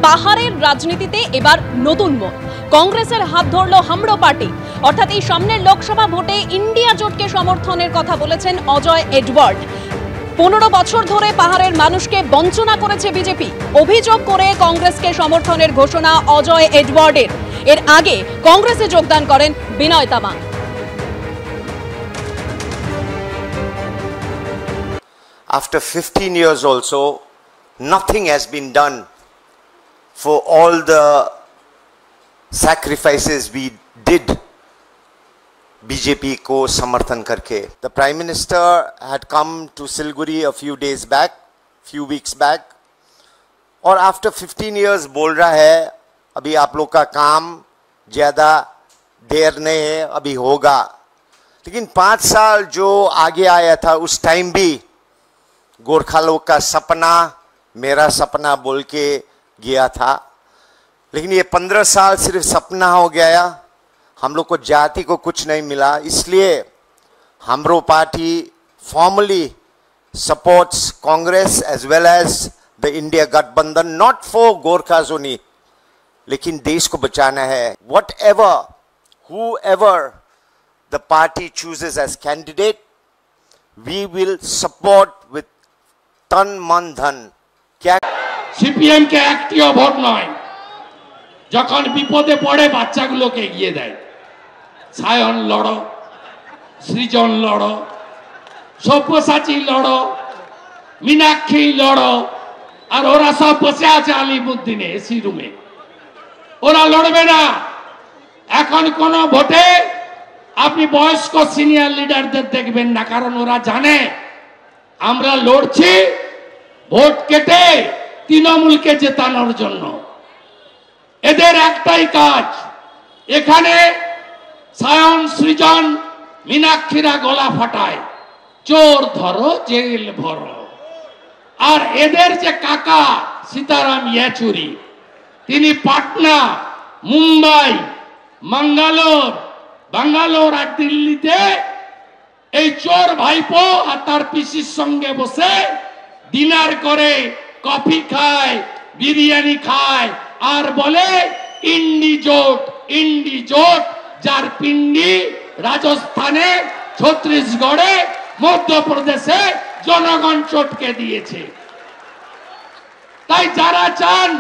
পাহাড়ের রাজনীতিতে এবার নতুন মোড়। কংগ্রেসের হাত ধরল হামড়ো পার্টি। অর্থাৎ এই সামনের লোকসভা ভোটে ইন্ডিয়া জোটকে সমর্থনের কথা বলেছেন অজয় এডওয়ার্ড। 15 বছর ধরে পাহাড়ের মানুষকে বঞ্চনা করেছে বিজেপি, অভিযোগ করে কংগ্রেসকে সমর্থনের ঘোষণা অজয় এডওয়ার্ডের। এর আগে কংগ্রেসে যোগদান করেন বিনয় Tamang. After 15 years also, nothing has been done for all the sacrifices we did BJP को समर्थन करके. The Prime Minister had come to Siliguri a few weeks back, और after 15 years बोल रहा है अभी आप लोग का काम ज़्यादा देर नहीं है, अभी होगा. लेकिन 5 साल जो आगे आया था उस टाइम भी गोरखा लोग का सपना मेरा सपना बोल के गया था. लेकिन ये 15 साल सिर्फ सपना हो गया, हम लोग को जाति को कुछ नहीं मिला. इसलिए हमरो party formally supports Congress as well as the India गठबंधन, नॉट फॉर गोरखास ओनली, लेकिन देश को बचाना है. whoever the party chooses as candidate, we will support with तन मन धन. क्या সিপিএম কে একটিও ভোট নয়, যখন বিপদে পড়ে বাচ্চাগুলোকে এগিয়ে দেয়. সায়ন লড়ো, সৃজন লড়ো, সব্যসাচী লড়ো, মীনাক্ষী লড়ো, আর ওরা সব বসে আছে আলিমুদ্দিনে এসি রুমে. ওরা লড়বে না. এখন কোন ভোটে আপনি বয়স্ক সিনিয়র লিডারদের দেখবেন না, কারণ ওরা জানে আমরা লড়ছি ভোট কেটে তৃণমূলকে জেতানোর জন্য. এদের একটাই কাজ, এখানে সায়ন সৃজন মীনাক্ষীরা গলা ফাটায়, চোর ধরো জেল ভরো. আর এদের যে কাকা সীতারাম ইয়েচুরি, তিনি পাটনা, মুম্বাই, বাঙ্গালোর আর দিল্লিতে এই চোর ভাইপো আর তার পিসির সঙ্গে বসে ডিনার করে, কফি খায়, বিরিয়ানি খায়, আর বলে ইন্ডি জোট, যার পিন্ডি রাজস্থানে, ছত্তিশগড়ে, মধ্যপ্রদেশে জনগণ চটকে দিয়েছে. তাই যারা চান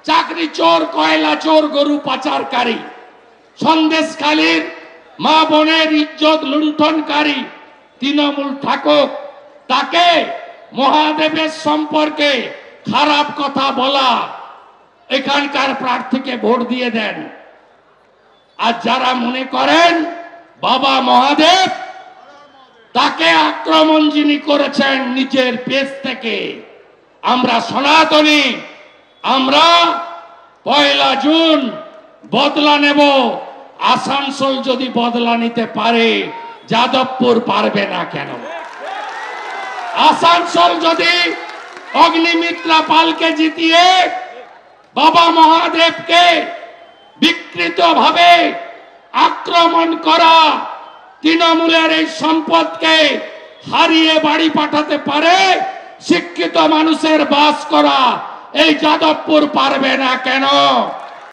চাকরি চোর, কয়লা চোর, গরু পাচারকারী, সন্দেশখালীর মা বোনের ইজ্জত লুণ্ঠনকারী তৃণমূল থাকুক, তাকে মহাদেবের সম্পর্কে খারাপ কথা বলা, এখানকার প্রার্থীকে ভোট দিয়ে দেন. আর যারা মনে করেন বাবা মহাদেব, তাকে আক্রমণ যিনি করেছেন নিজের পেজ থেকে, আমরা সনাতনী, আমরা 1 জুন বদলা নেব. আসানসোল যদি বদলা নিতে পারে, যাদবপুর পারবে না কেন? আসানসোল যদি অগ্নিমিত্রা পালকে জিতিয়ে বাবা মহাদেবকে বিকৃতভাবে আক্রমণ করা, তৃণমূলের এই সম্পদকে হারিয়ে বাড়ি পাঠাতে পারে, শিক্ষিত মানুষের বাস করা এই যাদবপুর পারবে না কেন?